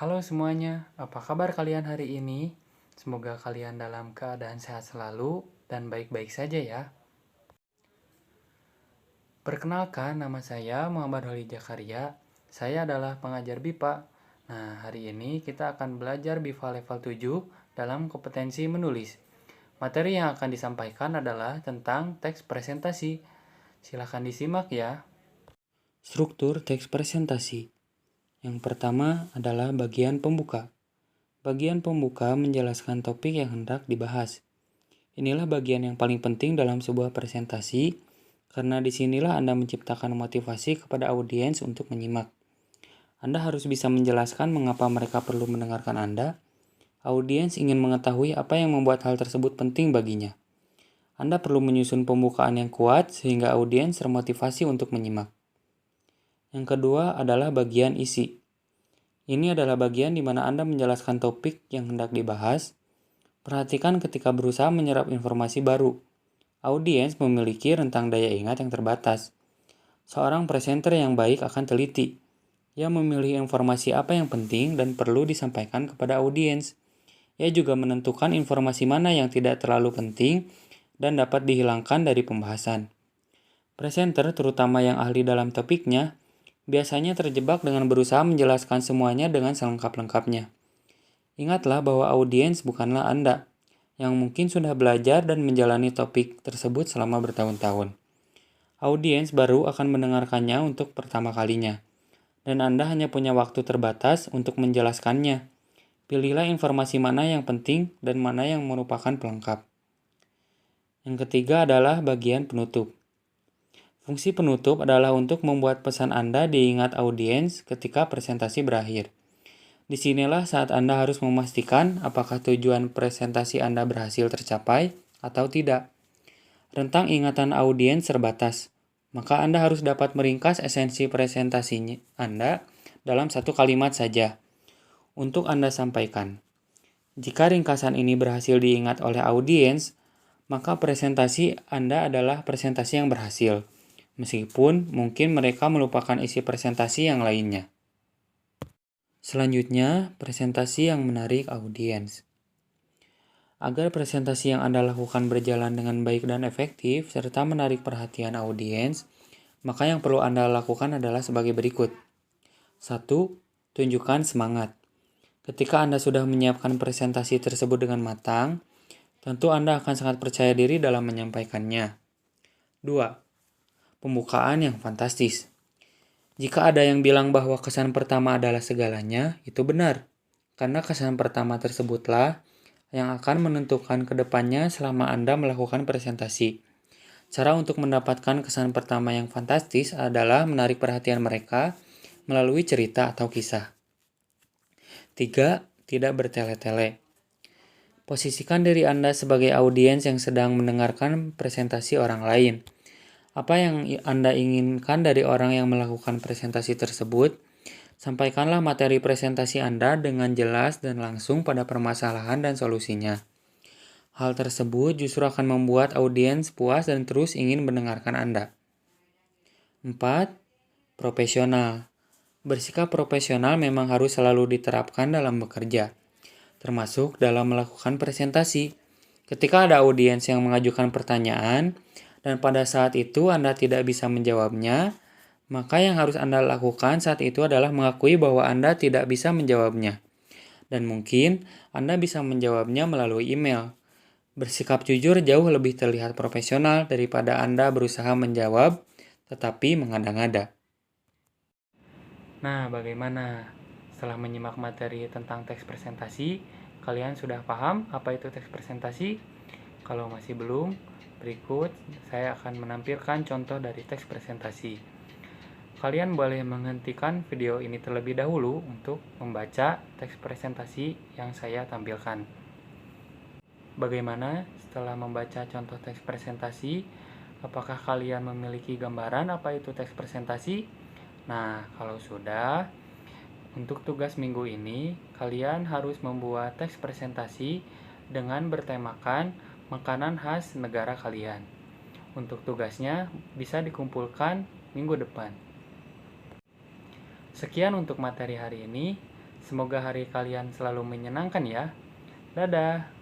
Halo semuanya, apa kabar kalian hari ini? Semoga kalian dalam keadaan sehat selalu dan baik-baik saja ya. Perkenalkan, nama saya Muhammad Holi Jakaria. Saya adalah pengajar BIPA. Nah, hari ini kita akan belajar BIPA level 7 dalam kompetensi menulis. Materi yang akan disampaikan adalah tentang teks presentasi. Silahkan disimak ya. Struktur teks presentasi. Yang pertama adalah bagian pembuka. Bagian pembuka menjelaskan topik yang hendak dibahas. Inilah bagian yang paling penting dalam sebuah presentasi, karena disinilah Anda menciptakan motivasi kepada audiens untuk menyimak. Anda harus bisa menjelaskan mengapa mereka perlu mendengarkan Anda. Audiens ingin mengetahui apa yang membuat hal tersebut penting baginya. Anda perlu menyusun pembukaan yang kuat sehingga audiens termotivasi untuk menyimak. Yang kedua adalah bagian isi. Ini adalah bagian di mana Anda menjelaskan topik yang hendak dibahas. Perhatikan ketika berusaha menyerap informasi baru. Audiens memiliki rentang daya ingat yang terbatas. Seorang presenter yang baik akan teliti. Ia memilih informasi apa yang penting dan perlu disampaikan kepada audiens. Ia juga menentukan informasi mana yang tidak terlalu penting dan dapat dihilangkan dari pembahasan. Presenter, terutama yang ahli dalam topiknya, biasanya terjebak dengan berusaha menjelaskan semuanya dengan selengkap-lengkapnya. Ingatlah bahwa audiens bukanlah Anda, yang mungkin sudah belajar dan menjalani topik tersebut selama bertahun-tahun. Audiens baru akan mendengarkannya untuk pertama kalinya, dan Anda hanya punya waktu terbatas untuk menjelaskannya. Pilihlah informasi mana yang penting dan mana yang merupakan pelengkap. Yang ketiga adalah bagian penutup. Fungsi penutup adalah untuk membuat pesan Anda diingat audiens ketika presentasi berakhir. Disinilah saat Anda harus memastikan apakah tujuan presentasi Anda berhasil tercapai atau tidak. Rentang ingatan audiens terbatas, maka Anda harus dapat meringkas esensi presentasinya Anda dalam satu kalimat saja untuk Anda sampaikan. Jika ringkasan ini berhasil diingat oleh audiens, maka presentasi Anda adalah presentasi yang berhasil, meskipun mungkin mereka melupakan isi presentasi yang lainnya. Selanjutnya, presentasi yang menarik audiens. Agar presentasi yang Anda lakukan berjalan dengan baik dan efektif, serta menarik perhatian audiens, maka yang perlu Anda lakukan adalah sebagai berikut. 1. Tunjukkan semangat. Ketika Anda sudah menyiapkan presentasi tersebut dengan matang, tentu Anda akan sangat percaya diri dalam menyampaikannya. 2. Pembukaan yang fantastis. Jika ada yang bilang bahwa kesan pertama adalah segalanya, itu benar. Karena kesan pertama tersebutlah yang akan menentukan ke depannya selama Anda melakukan presentasi. Cara untuk mendapatkan kesan pertama yang fantastis adalah menarik perhatian mereka melalui cerita atau kisah. 3. Tidak bertele-tele. Posisikan diri Anda sebagai audiens yang sedang mendengarkan presentasi orang lain. Apa yang Anda inginkan dari orang yang melakukan presentasi tersebut? Sampaikanlah materi presentasi Anda dengan jelas dan langsung pada permasalahan dan solusinya. Hal tersebut justru akan membuat audiens puas dan terus ingin mendengarkan Anda. 4. Profesional. Bersikap profesional memang harus selalu diterapkan dalam bekerja, termasuk dalam melakukan presentasi. Ketika ada audiens yang mengajukan pertanyaan, dan pada saat itu Anda tidak bisa menjawabnya, maka yang harus Anda lakukan saat itu adalah mengakui bahwa Anda tidak bisa menjawabnya. Dan mungkin Anda bisa menjawabnya melalui email. Bersikap jujur jauh lebih terlihat profesional daripada Anda berusaha menjawab, tetapi mengada-ngada. Nah, bagaimana? Setelah menyimak materi tentang teks presentasi, kalian sudah paham apa itu teks presentasi? Kalau masih belum, berikut saya akan menampilkan contoh dari teks presentasi. Kalian boleh menghentikan video ini terlebih dahulu untuk membaca teks presentasi yang saya tampilkan. Bagaimana setelah membaca contoh teks presentasi? Apakah kalian memiliki gambaran apa itu teks presentasi? Nah, kalau sudah, untuk tugas minggu ini, kalian harus membuat teks presentasi dengan bertemakan makanan khas negara kalian. Untuk tugasnya bisa dikumpulkan minggu depan. Sekian untuk materi hari ini. Semoga hari kalian selalu menyenangkan ya. Dadah.